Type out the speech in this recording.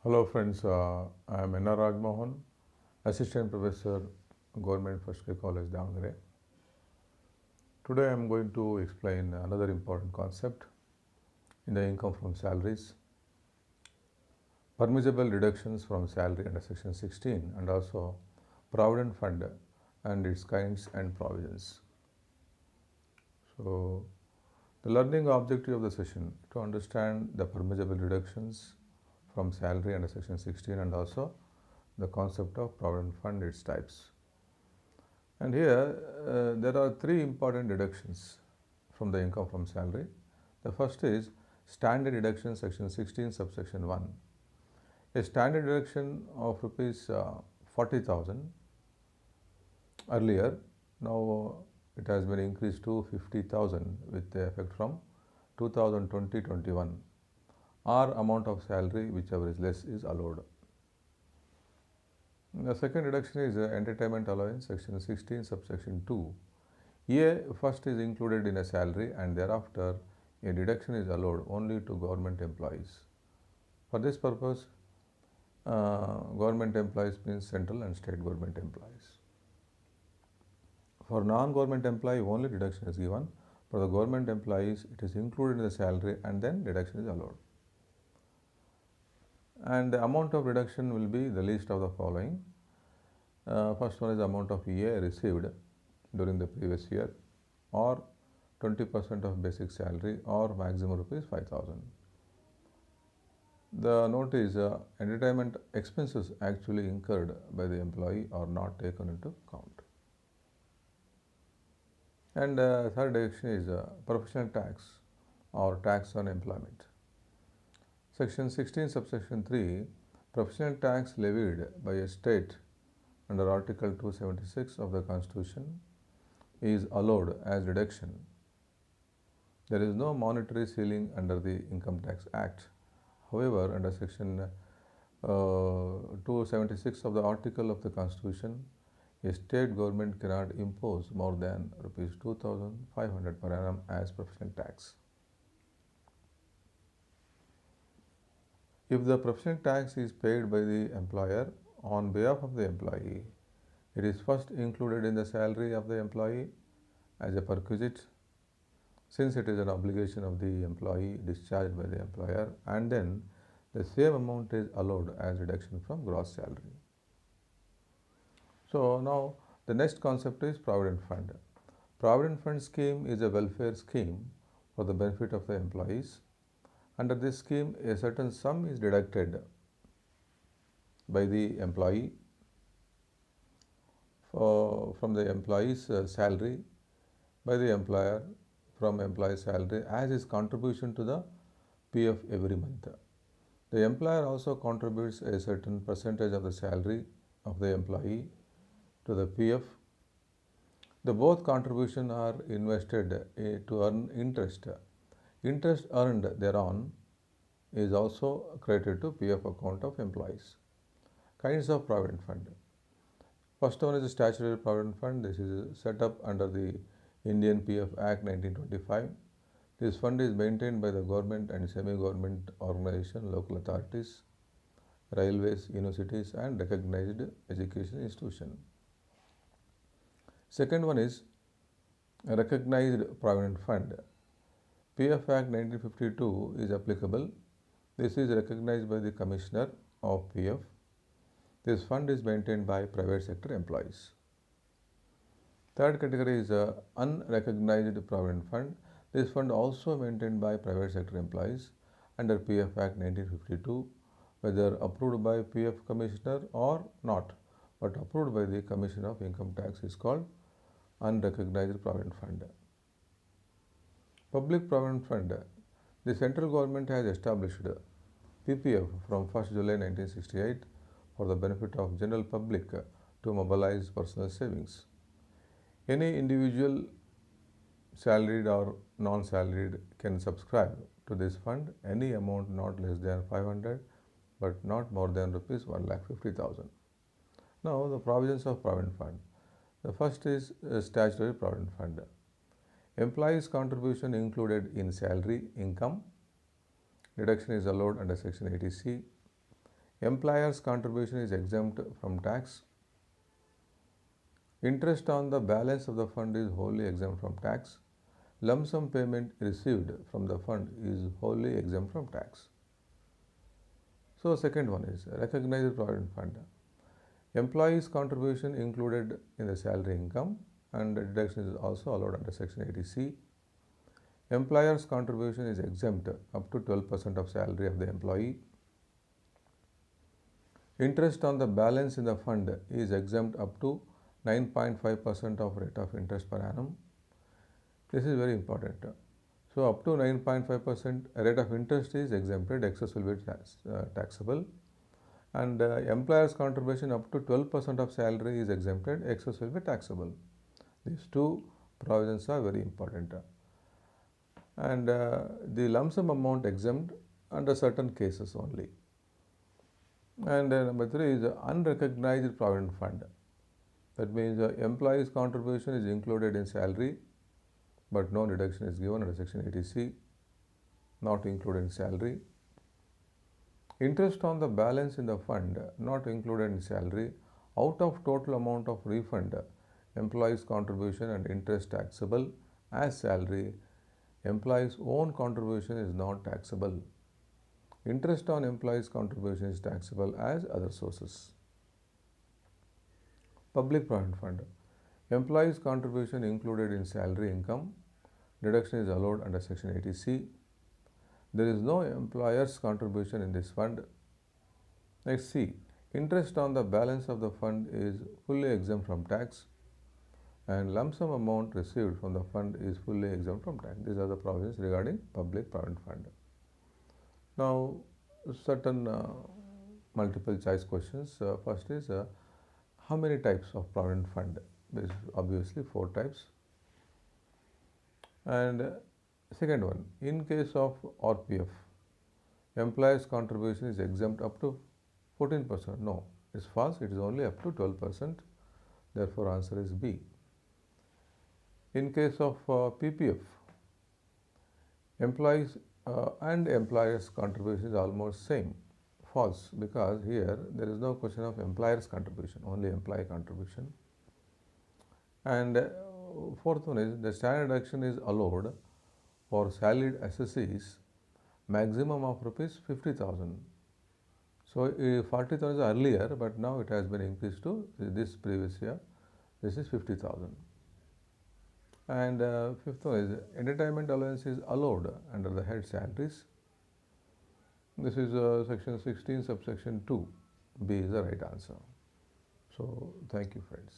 Hello friends, I am N.R. Rajmohan, Assistant Professor, Government First Year College, Davangere. Today I am going to explain another important concept in the income from salaries, permissible deductions from salary under Section 16 and also Provident Fund and its kinds and provisions. So, the learning objective of the session to understand the permissible deductions from salary under Section 16 and also the concept of Provident Fund, its types. And here there are three important deductions from the income from salary. The first is standard deduction section 16 subsection 1. A standard deduction of rupees 40,000 earlier, now it has been increased to 50,000 with the effect from 2020-21 or amount of salary whichever is less is allowed. The second reduction is entertainment allowance section 16 subsection 2. A first is included in a salary and thereafter a deduction is allowed only to government employees. For this purpose, government employees means central and state government employees. For non-government employee only deduction is given. For the government employees it is included in the salary and then deduction is allowed. And the amount of reduction will be the least of the following. First one is the amount of EA received during the previous year, or 20% of basic salary, or maximum rupees 5,000. The note is entertainment expenses actually incurred by the employee are not taken into account. And third deduction is professional tax or tax on employment. Section 16 subsection 3, professional tax levied by a state under Article 276 of the Constitution is allowed as deduction. There is no monetary ceiling under the Income Tax Act. However, under Section 276 of the Article of the Constitution, a state government cannot impose more than rupees 2,500 per annum as professional tax. If the professional tax is paid by the employer on behalf of the employee, it is first included in the salary of the employee as a perquisite, since it is an obligation of the employee discharged by the employer, and then the same amount is allowed as deduction from gross salary. So now the next concept is Provident Fund. Provident Fund scheme is a welfare scheme for the benefit of the employees. Under this scheme, a certain sum is deducted by the employee from the employee's salary, by the employer from employee's salary as his contribution to the PF every month. The employer also contributes a certain percentage of the salary of the employee to the PF. The both contributions are invested to earn interest. Interest earned thereon is also credited to PF account of employees. Kinds of Provident Fund. First one is the Statutory Provident Fund. This is set up under the Indian PF Act 1925. This fund is maintained by the government and semi-government organization, local authorities, railways, universities and recognized education institution. Second one is a recognized Provident Fund. PF Act 1952 is applicable. This is recognized by the Commissioner of PF. This fund is maintained by private sector employees. Third category is unrecognized Provident Fund. This fund also maintained by private sector employees under PF Act 1952, whether approved by PF Commissioner or not, but approved by the Commissioner of Income Tax is called unrecognized Provident Fund. Public Provident Fund. The central government has established PPF from 1st July 1968 for the benefit of general public to mobilize personal savings. Any individual, salaried or non-salaried, can subscribe to this fund any amount not less than 500 but not more than rupees 1,50,000. Now the provisions of Provident Fund. The first is Statutory Provident Fund. Employees' contribution included in salary income. Deduction is allowed under Section 80C. Employer's contribution is exempt from tax. Interest on the balance of the fund is wholly exempt from tax. Lump sum payment received from the fund is wholly exempt from tax. So, second one is recognized provident fund. Employee's contribution included in the salary income and deduction is also allowed under section 80C. Employer's contribution is exempt up to 12% of salary of the employee. Interest on the balance in the fund is exempt up to 9.5% of rate of interest per annum. This is very important. So, up to 9.5% rate of interest is exempted, excess will be taxable, and employer's contribution up to 12% of salary is exempted, excess will be taxable. These two provisions are very important. And the lump sum amount exempt under certain cases only. And number 3 is unrecognized provident fund. That means the employee's contribution is included in salary, but no deduction is given under section 80C, not included in salary. Interest on the balance in the fund not included in salary, out of total amount of refund, employee's contribution and interest taxable as salary, employee's own contribution is not taxable. Interest on employee's contribution is taxable as other sources. Public provident fund. Employee's contribution included in salary income, deduction is allowed under section 80C. There is no employer's contribution in this fund. Next C. Interest on the balance of the fund is fully exempt from tax, and lump sum amount received from the fund is fully exempt from tax. These are the provisions regarding public provident fund. Now, certain multiple choice questions. First is how many types of provident fund? There is obviously 4 types. And second one, in case of RPF, employer's contribution is exempt up to 14%. No, it's false. It is only up to 12%. Therefore, answer is B. In case of PPF, employees and employer's contribution is almost same. False, because here there is no question of employer's contribution, only employee contribution. And fourth one is the standard deduction is allowed for salaried assessees maximum of rupees 50,000. So, 40,000 is earlier, but now it has been increased to this previous year. This is 50,000. And fifth one is entertainment allowance is allowed under the head salaries. This is section 16 subsection 2. B is the right answer. So, thank you friends.